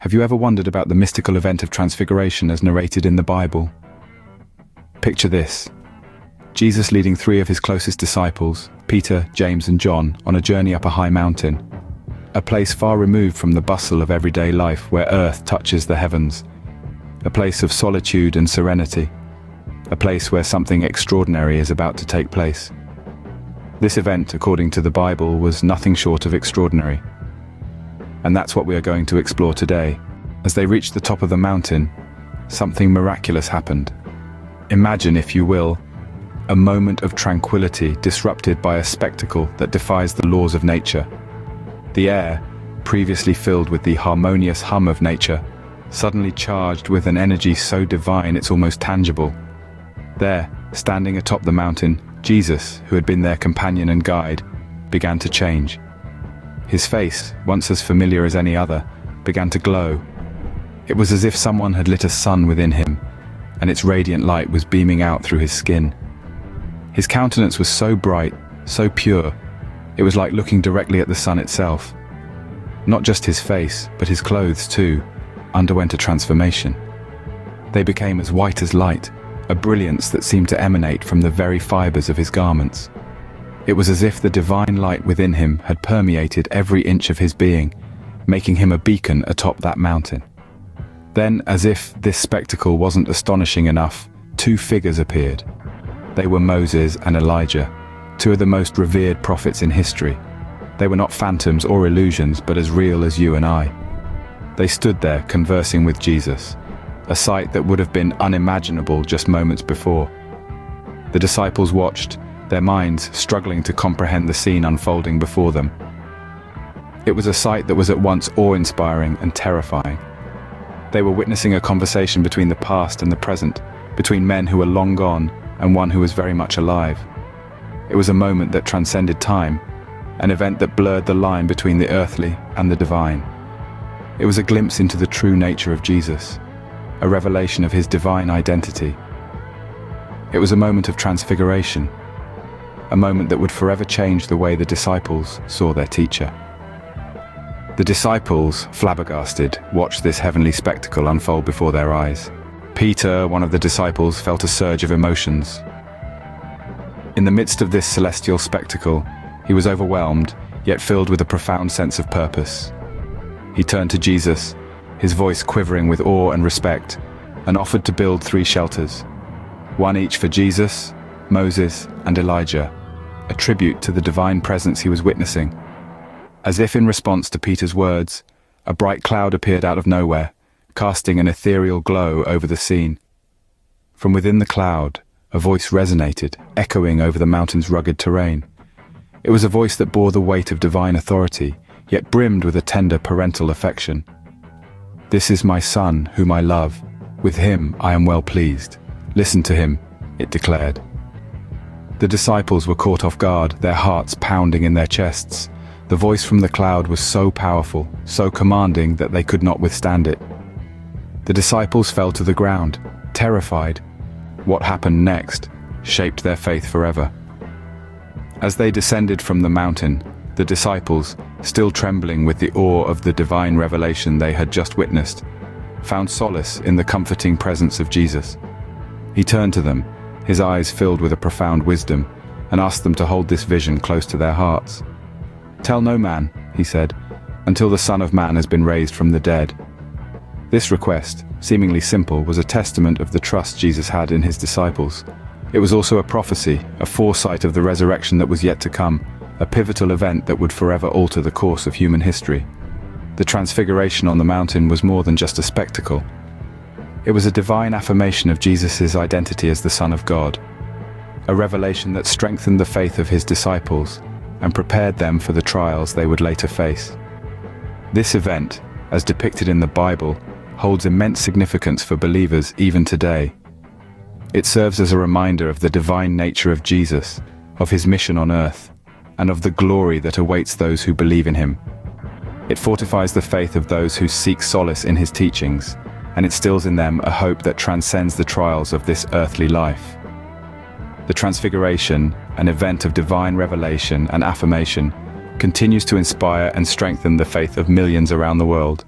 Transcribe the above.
Have you ever wondered about the mystical event of Transfiguration as narrated in the Bible? Picture this. Jesus leading three of his closest disciples, Peter, James and John, on a journey up a high mountain. A place far removed from the bustle of everyday life where earth touches the heavens. A place of solitude and serenity. A place where something extraordinary is about to take place. This event, according to the Bible, was nothing short of extraordinary. And that's what we are going to explore today. As they reached the top of the mountain, something miraculous happened. Imagine, if you will, a moment of tranquility disrupted by a spectacle that defies the laws of nature. The air, previously filled with the harmonious hum of nature, suddenly charged with an energy so divine it's almost tangible. There, standing atop the mountain, Jesus, who had been their companion and guide, began to change. His face, once as familiar as any other, began to glow. It was as if someone had lit a sun within him, and its radiant light was beaming out through his skin. His countenance was so bright, so pure, it was like looking directly at the sun itself. Not just his face, but his clothes too, underwent a transformation. They became as white as light, a brilliance that seemed to emanate from the very fibers of his garments. It was as if the divine light within him had permeated every inch of his being, making him a beacon atop that mountain. Then, as if this spectacle wasn't astonishing enough, two figures appeared. They were Moses and Elijah, two of the most revered prophets in history. They were not phantoms or illusions, but as real as you and I. They stood there conversing with Jesus, a sight that would have been unimaginable just moments before. The disciples watched, their minds struggling to comprehend the scene unfolding before them. It was a sight that was at once awe-inspiring and terrifying. They were witnessing a conversation between the past and the present, between men who were long gone and one who was very much alive. It was a moment that transcended time, an event that blurred the line between the earthly and the divine. It was a glimpse into the true nature of Jesus, a revelation of his divine identity. It was a moment of transfiguration, a moment that would forever change the way the disciples saw their teacher. The disciples, flabbergasted, watched this heavenly spectacle unfold before their eyes. Peter, one of the disciples, felt a surge of emotions. In the midst of this celestial spectacle, he was overwhelmed, yet filled with a profound sense of purpose. He turned to Jesus, his voice quivering with awe and respect, and offered to build 3 shelters, one each for Jesus, Moses, and Elijah, a tribute to the divine presence he was witnessing. As if in response to Peter's words, a bright cloud appeared out of nowhere, casting an ethereal glow over the scene. From within the cloud, a voice resonated, echoing over the mountain's rugged terrain. It was a voice that bore the weight of divine authority, yet brimmed with a tender parental affection. "This is my son, whom I love. With him I am well pleased. Listen to him," it declared. The disciples were caught off guard, their hearts pounding in their chests. The voice from the cloud was so powerful, so commanding that they could not withstand it. The disciples fell to the ground, terrified. What happened next shaped their faith forever. As they descended from the mountain, the disciples, still trembling with the awe of the divine revelation they had just witnessed, found solace in the comforting presence of Jesus. He turned to them, his eyes filled with a profound wisdom, and asked them to hold this vision close to their hearts. "Tell no man," he said, "until the Son of Man has been raised from the dead." This request, seemingly simple, was a testament of the trust Jesus had in his disciples. It was also a prophecy, a foresight of the resurrection that was yet to come, a pivotal event that would forever alter the course of human history. The Transfiguration on the mountain was more than just a spectacle. It was a divine affirmation of Jesus' identity as the Son of God, a revelation that strengthened the faith of his disciples and prepared them for the trials they would later face. This event, as depicted in the Bible, holds immense significance for believers even today. It serves as a reminder of the divine nature of Jesus, of his mission on earth, and of the glory that awaits those who believe in him. It fortifies the faith of those who seek solace in his teachings, and instills in them a hope that transcends the trials of this earthly life. The Transfiguration, an event of divine revelation and affirmation, continues to inspire and strengthen the faith of millions around the world.